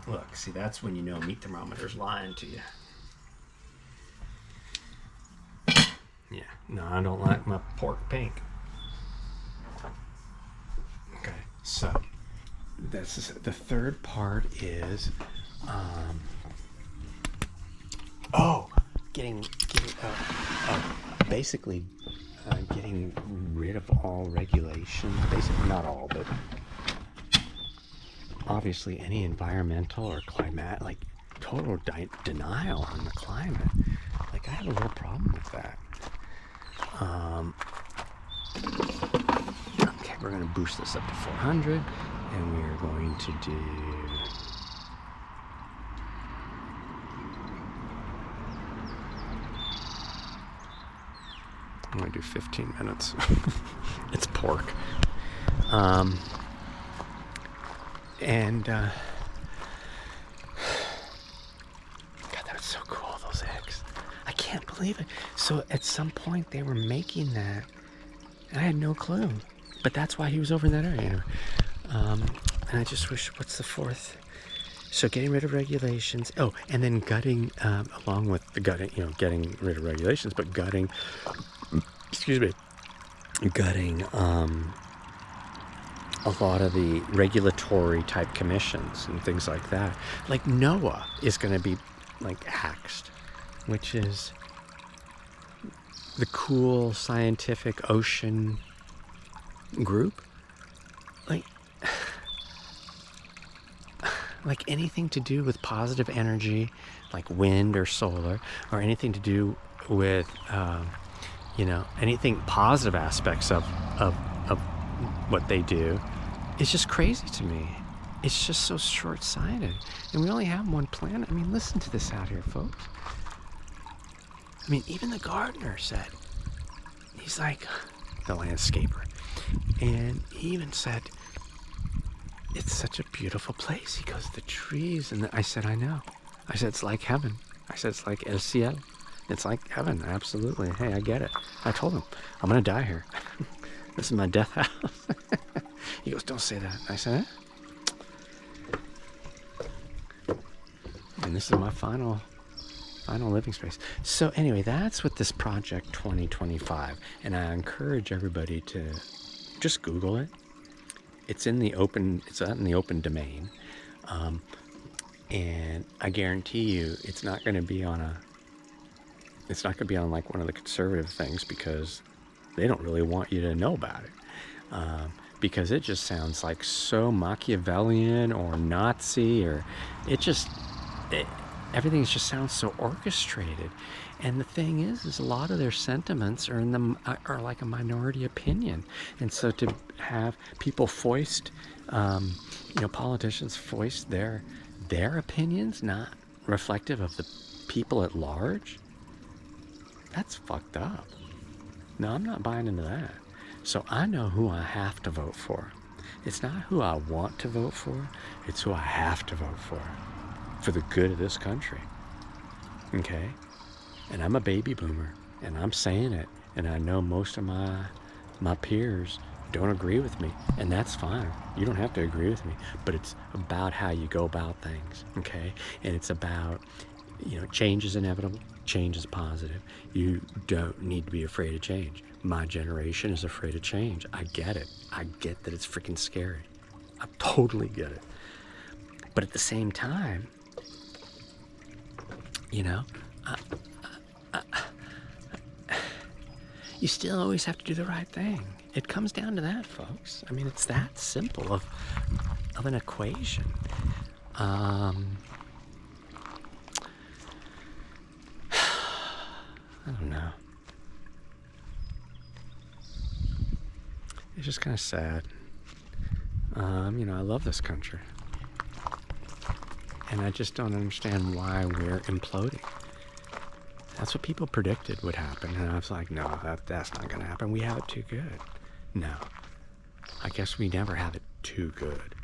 Look, see, that's when you know meat thermometer's lying to you. Yeah, no, I don't like my pork pink. Okay, so this is the third part is, basically getting rid of all regulations. Basically, not all, but obviously any environmental or climate, like total denial on the climate. Like I have a real problem with that. Okay, we're going to boost this up to 400, and we're going to do... I'm going to do 15 minutes. It's pork. God, that was so cool, those eggs. I can't believe it. So at some point they were making that. I had no clue. But that's why he was over in that area. And I just wish, what's the fourth? So getting rid of regulations. Oh, and then gutting, along with the gutting, getting rid of regulations, but gutting, gutting a lot of the regulatory type commissions and things like that. Like NOAA is going to be like axed, which is the cool scientific ocean group. Like anything to do with positive energy, like wind or solar, or anything to do with anything positive aspects of what they do, is just crazy to me. It's just so short-sighted, and we only have one planet. I mean, listen to this out here, folks. I mean, even the gardener said, he's like the landscaper, and he even said, it's such a beautiful place. He goes, the trees, and I said, I know. I said, it's like heaven. I said, it's like El Cielo. It's like heaven, absolutely. Hey, I get it. I told him, I'm gonna die here. This is my death house. He goes, don't say that. I said, and this is my final living space. So anyway, that's what this Project 2025, and I encourage everybody to just Google it. It's in the open. It's out in the open domain, and I guarantee you, it's not going to be on like one of the conservative things, because they don't really want you to know about it, because it just sounds like so Machiavellian or Nazi, or everything just sounds so orchestrated. And the thing is a lot of their sentiments are are like a minority opinion. And so to have people foist, politicians foist their opinions, not reflective of the people at large, that's fucked up. No, I'm not buying into that. So I know who I have to vote for. It's not who I want to vote for, it's who I have to vote for the good of this country. Okay? And I'm a baby boomer, and I'm saying it, and I know most of my peers don't agree with me, and that's fine. You don't have to agree with me, but it's about how you go about things, okay? And it's about, change is inevitable, change is positive. You don't need to be afraid of change. My generation is afraid of change. I get it. I get that it's freaking scary. I totally get it. But at the same time, you still always have to do the right thing. It comes down to that, folks. I mean, it's that simple of an equation. I don't know. It's just kind of sad. I love this country. And I just don't understand why we're imploding. That's what people predicted would happen. And I was like, no, that's not going to happen. We have it too good. No. I guess we never have it too good.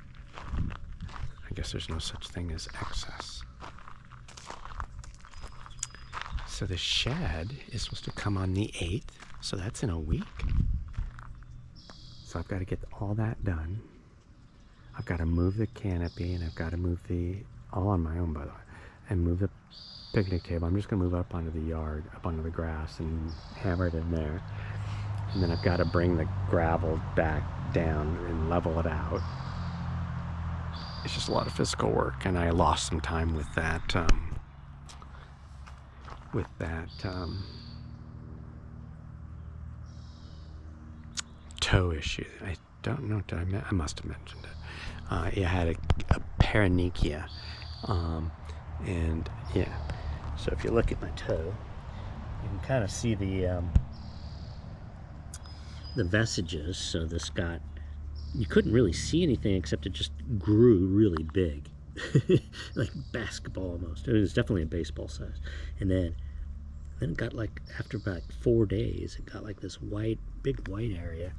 I guess there's no such thing as excess. So the shed is supposed to come on the 8th. So that's in a week. So I've got to get all that done. I've got to move the canopy, and I've got to move the all on my own, by the way, and move the picnic table. I'm just going to move up onto the yard, up onto the grass, and hammer it in there. And then I've got to bring the gravel back down and level it out. It's just a lot of physical work, and I lost some time with that. Toe issue. I don't know. I must have mentioned it. I had a paronychia, and yeah. So if you look at my toe, you can kind of see the vestiges. So this got, you couldn't really see anything except it just grew really big, like basketball almost. It was definitely a baseball size. And then it got like, after about 4 days, it got like this big white area,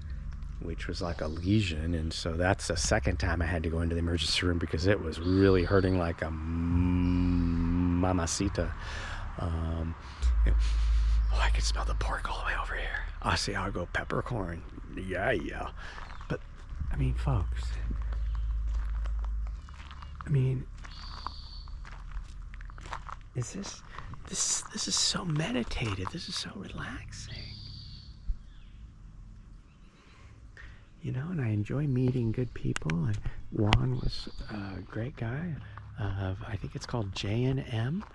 which was like a lesion. And so that's the second time I had to go into the emergency room because it was really hurting like a mamacita. I can smell the pork all the way over here. Asiago peppercorn. Yeah. But, I mean, folks, is this is so meditative. This is so relaxing. You know, and I enjoy meeting good people. And Juan was a great guy. I think it's called J&M.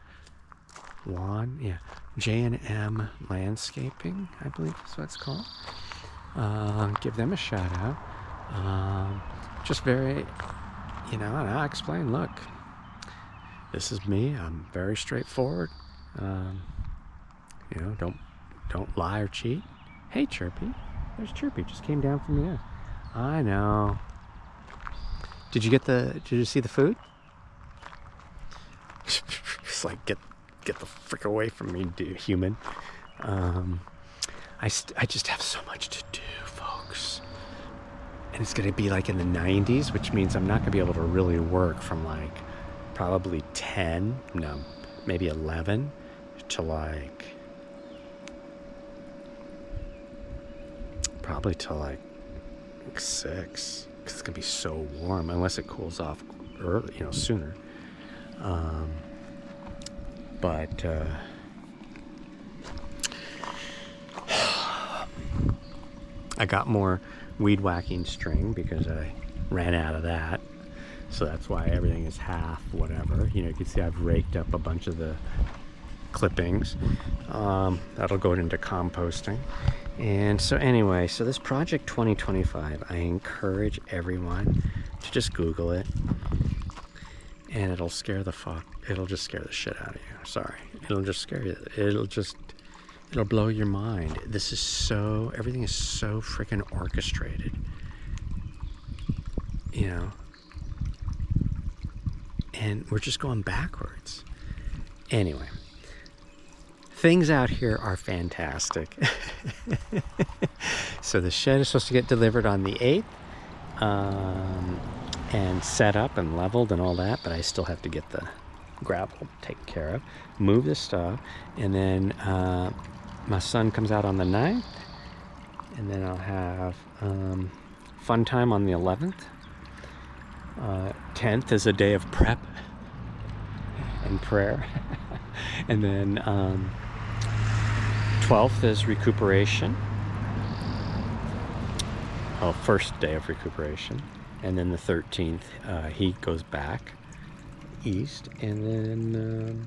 Juan, yeah. J&M Landscaping, I believe is what it's called. Give them a shout out. Just very, you know, and I'll explain, look, this is me. I'm very straightforward. You know, don't lie or cheat. Hey, Chirpy. There's Chirpy. Just came down from the air. I know. Did you see the food? It's like, get the frick away from me, dude, human. I just have so much to do, folks. And it's going to be like in the 90s, which means I'm not going to be able to really work from like probably 10, no, maybe 11 to like, probably till like 6, because it's going to be so warm, unless it cools off early, you know, sooner. But I got more weed whacking string because I ran out of that. So that's why everything is half whatever. You know, you can see I've raked up a bunch of the clippings. That'll go into composting. And so anyway, so this project 2025, I encourage everyone to just Google it. And it'll just scare the shit out of you. Sorry. It'll just scare you. It'll blow your mind. Everything is so freaking orchestrated. You know? And we're just going backwards. Anyway. Things out here are fantastic. So the shed is supposed to get delivered on the 8th. And set up and leveled and all that, but I still have to get the gravel taken care of, move the stuff, and then my son comes out on the 9th, and then I'll have fun time on the 11th. 10th is a day of prep and prayer, and then 12th is recuperation. First day of recuperation. And then the 13th, he goes back east, and then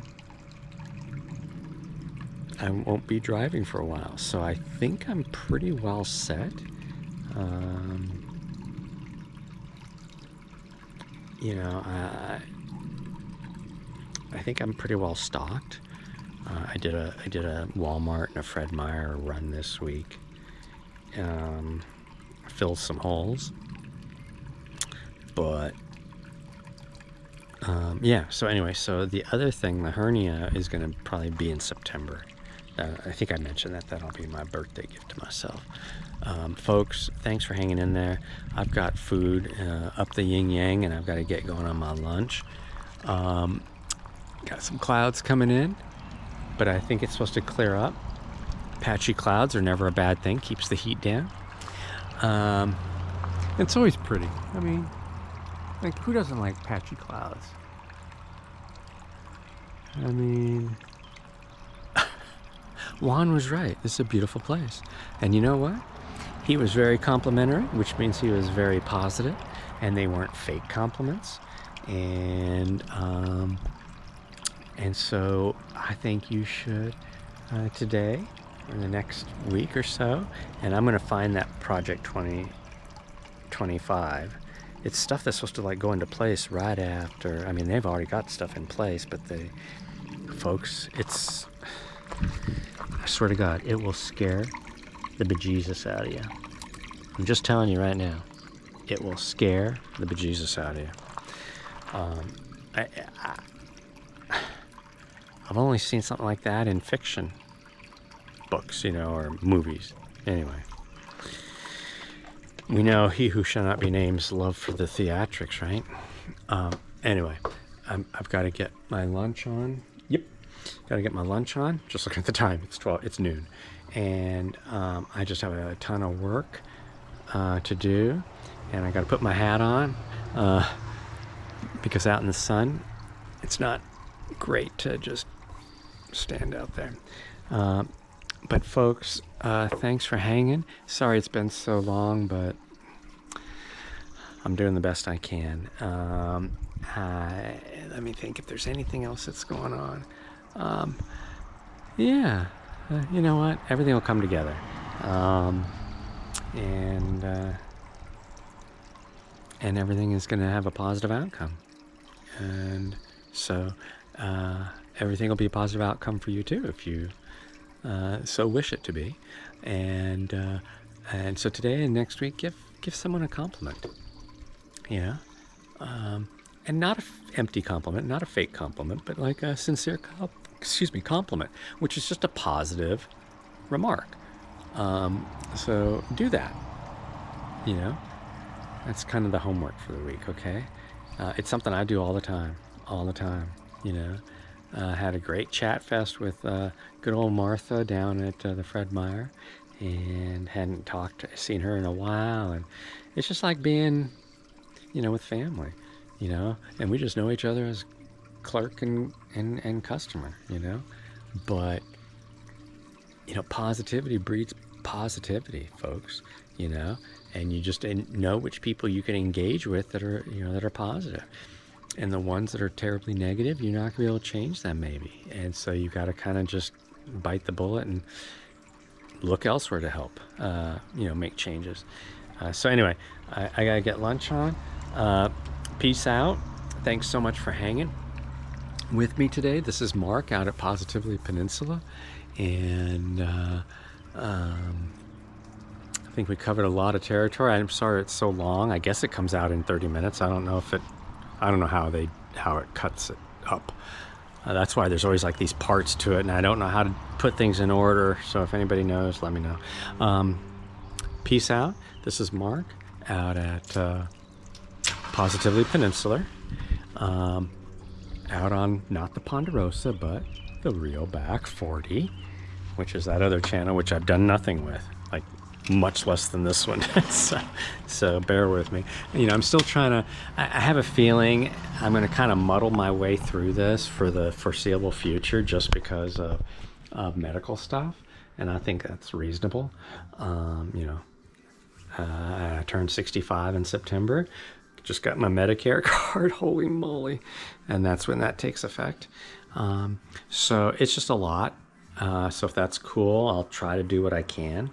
I won't be driving for a while. So I think I'm pretty well set. You know, I think I'm pretty well stocked. I did a Walmart and a Fred Meyer run this week. Filled some holes. But, yeah, so anyway, so the other thing, the hernia, is going to probably be in September. I think I mentioned that. That'll be my birthday gift to myself. Folks, thanks for hanging in there. I've got food up the yin-yang, and I've got to get going on my lunch. Got some clouds coming in, but I think it's supposed to clear up. Patchy clouds are never a bad thing. Keeps the heat down. It's always pretty. I mean... like, who doesn't like patchy clouds? I mean, Juan was right. This is a beautiful place. And you know what? He was very complimentary, which means he was very positive, and they weren't fake compliments. And so I think you should today, or in the next week or so, and I'm going to find that Project 2025. It's stuff that's supposed to like go into place right after. I mean, they've already got stuff in place, but folks, I swear to God, it will scare the bejesus out of you. I'm just telling you right now, it will scare the bejesus out of you. I've only seen something like that in fiction books, or movies. Anyway, we know he who shall not be named's love for the theatrics, right? Anyway, I've got to get my lunch on. Yep, got to get my lunch on. Just looking at the time, it's noon, and I just have a ton of work to do, and I got to put my hat on because out in the sun, it's not great to just stand out there. But folks, thanks for hanging. Sorry it's been so long, but I'm doing the best I can. Let me think if there's anything else that's going on. You know what? Everything will come together. And everything is going to have a positive outcome. And so everything will be a positive outcome for you too, if you so wish it to be. And so today and next week, give someone a compliment. And not an empty compliment, not a fake compliment, but like a sincere compliment, which is just a positive remark. So do that. That's kind of the homework for the week. Okay, it's something I do all the time. Had a great chat fest with good old Martha down at the Fred Meyer, and hadn't seen her in a while, and it's just like being, with family, and we just know each other as clerk and customer, but positivity breeds positivity, folks, and you just know which people you can engage with that are positive. And the ones that are terribly negative, you're not going to be able to change them, maybe. And so you got to kind of just bite the bullet and look elsewhere to help, make changes. So anyway, I got to get lunch on. Peace out. Thanks so much for hanging with me today. This is Mark out at Positively Peninsula. And I think we covered a lot of territory. I'm sorry it's so long. I guess it comes out in 30 minutes. I don't know how it cuts it up. That's why there's always like these parts to it, and I don't know how to put things in order. So if anybody knows, let me know. Peace out. This is Mark out at Positively Peninsula, out on not the Ponderosa, but the Theyyyyy're Back 40, which is that other channel which I've done nothing with, like much less than this one. so bear with me. I'm still trying to, I have a feeling I'm going to kind of muddle my way through this for the foreseeable future, just because of medical stuff, and I think that's reasonable. I turned 65 in September, just got my Medicare card, holy moly, and that's when that takes effect. So it's just a lot. So if that's cool, I'll try to do what I can.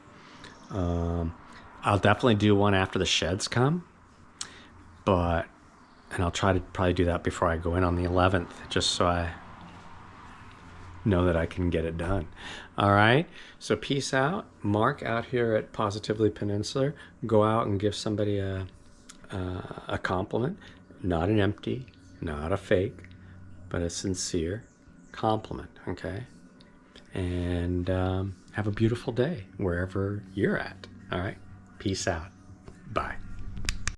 I'll definitely do one after the sheds come, and I'll try to probably do that before I go in on the 11th, just so I know that I can get it done. All right. So peace out. Mark out here at Positively Peninsula. Go out and give somebody a compliment, not an empty, not a fake, but a sincere compliment. Okay. And have a beautiful day wherever you're at. All right. Peace out. Bye.